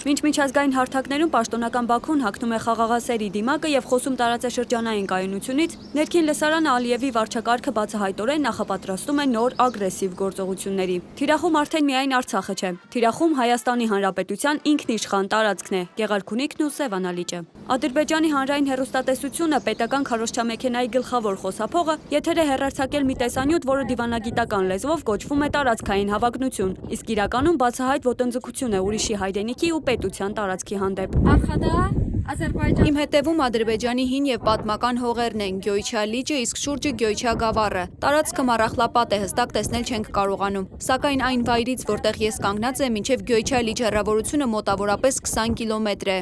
Մինչ միջազգային հարթակներում պաշտոնական Բաքուն հագնում է խաղաղասերի դիմակը եւ խոսում տարածաշրջանային կայունությունից, ներքին լսարանը Ալիևի վարչակարգը բացահայտորեն նախապատրաստում է նոր ագրեսիվ գործողությունների։ Թիրախում արդեն միայն Արցախը չէ։ Թիրախում Հայաստանի Հանրապետության ինքնիշխան տարածքն է, Գեղարքունիքն ու Սևանալիճը։ Ադրբեջանի հանրային հեռուստատեսությունը պետական քարոզչամեքենայի գլխավոր խոսափողը եթեր է հեռարձակել մի տեսանյութ, որը դիվանագիտական լեզվով կոչվում է տարածքային հավակնություն, իսկ իրականում բացահայտ ոտնձգություն է ուրիշի հայրենիքի ու պետության տարածքի հանդեպ։ Իմ հետևում Ադրբեջանի հին եւ պատմական հողերն են, Գյոյչա լիճը, իսկ շուրջը Գյոյչա գավառը։ Տարածքը մառախլապատ է, հստակ տեսնել չենք կարողանում։ Սակայն այն վայրից, որտեղ ես կանգնած եմ, մինչև Գյոյչա լիճ հեռավորությունը մոտավորապես 20 կիլոմետր է։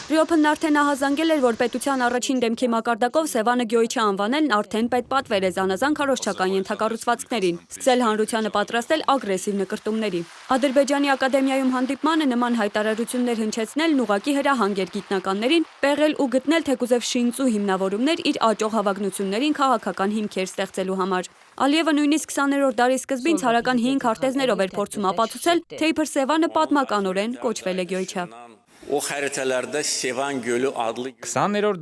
Ռիոփն արդեն ահազանգել էր, որ պետության առաջին դեմքի մակարդակով Սևանը Գյոյչա անվանելն արդեն պետպատվեր է զանազան քարոզչական ենթակառուցվածքներին, սկսել հանրությանը պատրաստել ագրեսիվ նկրտումների։ Ադրբեջանի ակադեմիայում հանդիպմանը նման հայտարարություններ հնչեցնելն ուղղակի հրահանգ էր գիտնականներին պեղել ու գտնել թեկուզև շինծու հիմնավորումներ իր աճող հավակնություններին քաղաքական հիմքեր ստեղծելու համար։ Ալիևը նույնիսկ 20-րդ դարի սկզբին ցարական 5 քարտեզներով էր փորձում ապացուցել, թե իբր Սևանը պատմականորեն կոչվել է Գյոյչա։ 20-րդ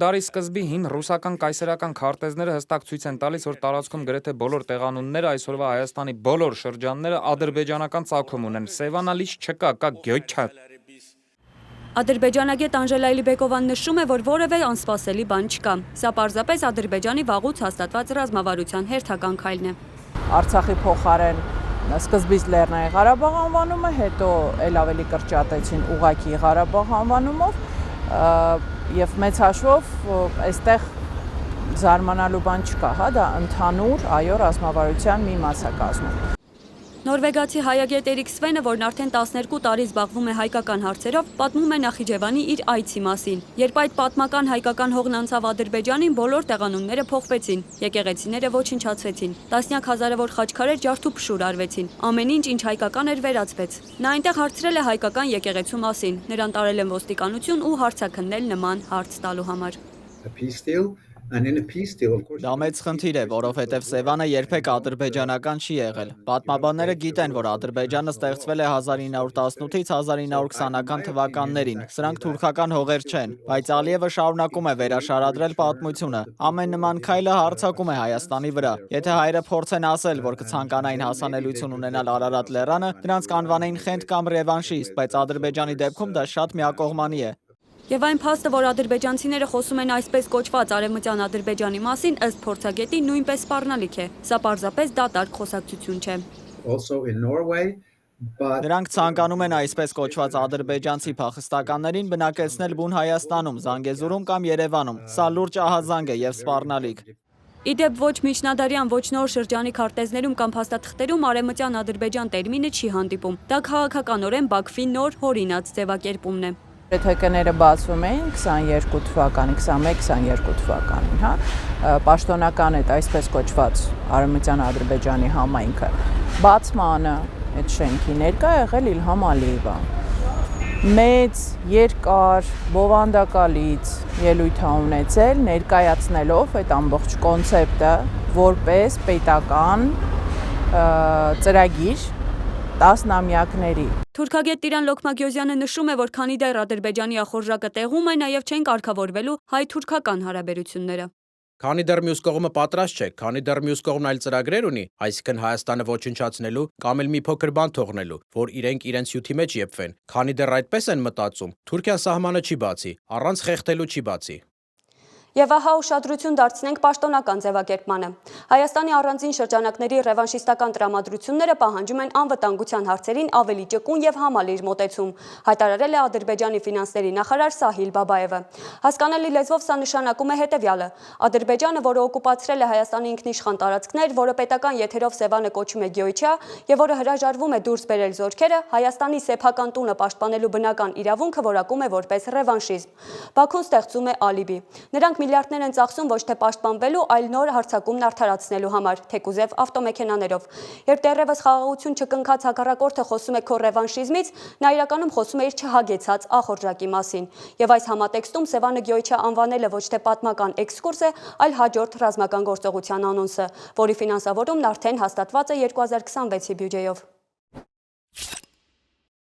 դարի սկզբի հին ռուսական կայսերական քարտեզները հստակ ցույց են տալիս, որ տարածքում գրեթե բոլոր տեղանունները, այսօրվա Հայաստանի բոլոր շրջանները ադրբեջանական ծագում ունեն։ Սևանալիճ չկա, կա Գյոյչա։ Ադրբեջանագետ Անժելա Էլիբեկովան նշում է, որ որևէ անսպասելի բան չկա։ Սա պարզապես Ադրբեջանի վաղուց հաստատված ռազմավարության հերթական քայլն է։ Արցախի փոխարեն սկզբից Լեռնային Ղարաբաղ անվանումը, հետո էլ ավելի կրճատեցին ուղղակի Ղարաբաղ անվանումով եւ մեծ հաշվով այստեղ զարմանալու բան չկա, հա, դա ընդհանուր այո ռազմավարության մի մաս է կազմում։ Նորվեգացի հայագետ Էրիկ Սվենը, որն արդեն 12 տարի զբաղվում է հայկական հարցերով, պատմում է Նախիջևանի իր այցի մասին։ Երբ այդ պատմական հայկական հողն անցավ Ադրբեջանին, բոլոր տեղանունները փոխվեցին, եկեղեցիները ոչնչացվեցին, տասնյակ հազարավոր խաչքարեր ջարդուփշուր արվեցին, ամեն ինչ, ինչ հայկական էր, վերածվեց։ Նա այնտեղ հարցրել է հայկական եկեղեցու մասին, նրան տարել են ոստիկանություն ու հարցաքննել նման հարց տալու համար։ Դա մեծ խնդիր է, որովհետև Սևանը երբեք ադրբեջանական չի եղել։ Պատմաբանները գիտեն, որ Ադրբեջանը ստեղծվել է 1918-ից 1920-ական թվականներին։ Սրանք թուրքական հողեր չեն, բայց Ալիևը շարունակում է վերաշարադրել պատմությունը։ Ամեն նման քայլը հարձակում է Հայաստանի վրա։ Եթե հայերը փորձեն ասել, որ կցանկանային հասանելիություն ունենալ Արարատ լեռանը, դրանց կանվանեին խենթ կամ ռևանշիստ, բայց Ադրբեջանի դեպքում դա շատ միակողմանի է։ Եվ այն փաստը, որ ադրբեջանցիները խոսում են այսպես կոչված արևմտյան Ադրբեջանի մասին, ըստ փորձագետի նույնպես սպառնալիք է։ Սա պարզապես դատարկ խոսակցություն չէ։ Նրանք ցանկանում են այսպես կոչված ադրբեջանցի փախստականներին բնակեցնել բուն Հայաստանում, Զանգեզուրում կամ Երևանում։ Սա լուրջ ահազանգ է եւ սպառնալիք։ Իդեպ ոչ միջնադարյան, ոչ նոր շրջանի քարտեզներում կամ փաստաթղթերում արևմտյան Ադրբեջան տերմինը չի հանդիպում։ Դա քաղաքականորեն Բաքվի նոր հորինած ձևակերպումն է։ Եթե կները բացվում էին 22 թվականի, 21-22 թվականին, հա, պաշտոնական այդ այսպես կոչված արևմտյան Ադրբեջանի համայնքը բացմանը այդ շենքի ներկա եղել Իլհամ Ալիևը։ Մեծ, երկար, բովանդակալից ելույթ է ունեցել, ներկայացնելով այդ ամբողջ կոնցեպտը որպես պետական ծրագիր տասնամյակների։ Թուրքագետ Տիրան Լոքմագյոզյանը նշում է, որ քանի դեռ Ադրբեջանի ախորժակը տեղում է, նաև չեն կարգավորվելու հայ-թուրքական հարաբերությունները։ Քանի դեռ մյուս կողմը պատրաստ չէ, քանի դեռ մյուս կողմն այլ ծրագրեր ունի, այսինքն Հայաստանը ոչնչացնելու կամ էլ մի փոքր բան թողնելու, որ իրենք իրենց հյութի մեջ եփվեն, քանի դեռ այդպես են մտածում, Թուրքիան սահմանը չի բացի, առանց խեղդելու չի բացի։ Եվ ահա ուշադրություն դարձնենք պաշտոնական ձևակերպմանը։ Հայաստանի առանձին շրջանակների ռևանշիստական տրամադրությունները պահանջում են անվտանգության հարցերին ավելի ճկուն եւ համալիր մոտեցում, հայտարարել է Ադրբեջանի ֆինանսների նախարար Սահիլ Բաբաևը։ Հասկանալի լեզվով սա նշանակում է հետևյալը. Ադրբեջանը, որը օկուպացրել է Հայաստանի ինքնիշխան տարածքներ, որը պետական եթերով Սևանը կոչում է Գյոյչա եւ որը հրաժարվում է դուրս բերել զորքերը, Հայաստանի սեփական տունը պաշտպանելու բնական իրավունքը որակում է որպես ռևանշիզմ։ Բաքուն ստեղծում է ալիբի։ Նրանք միլիարդներ են ծախսում ոչ թե պաշտպանվելու, այլ նոր հարձակումն արդարացնելու համար, թեկուզև ավտոմեքենաներով։ Երբ դեռևս խաղաղություն չկնքած հակառակորդը խոսում է քո ռևանշիզմից, նա իրականում խոսում է իր չհագեցած ախորժակի մասին։ Եվ այս համատեքստում Սևանը Գյոյչա անվանելը ոչ թե պատմական էքսկուրս է, այլ հաջորդ ռազմական գործողության անոնսը, որի ֆինանսավորումն արդեն հաստատված է 2026-ի բյուջեով։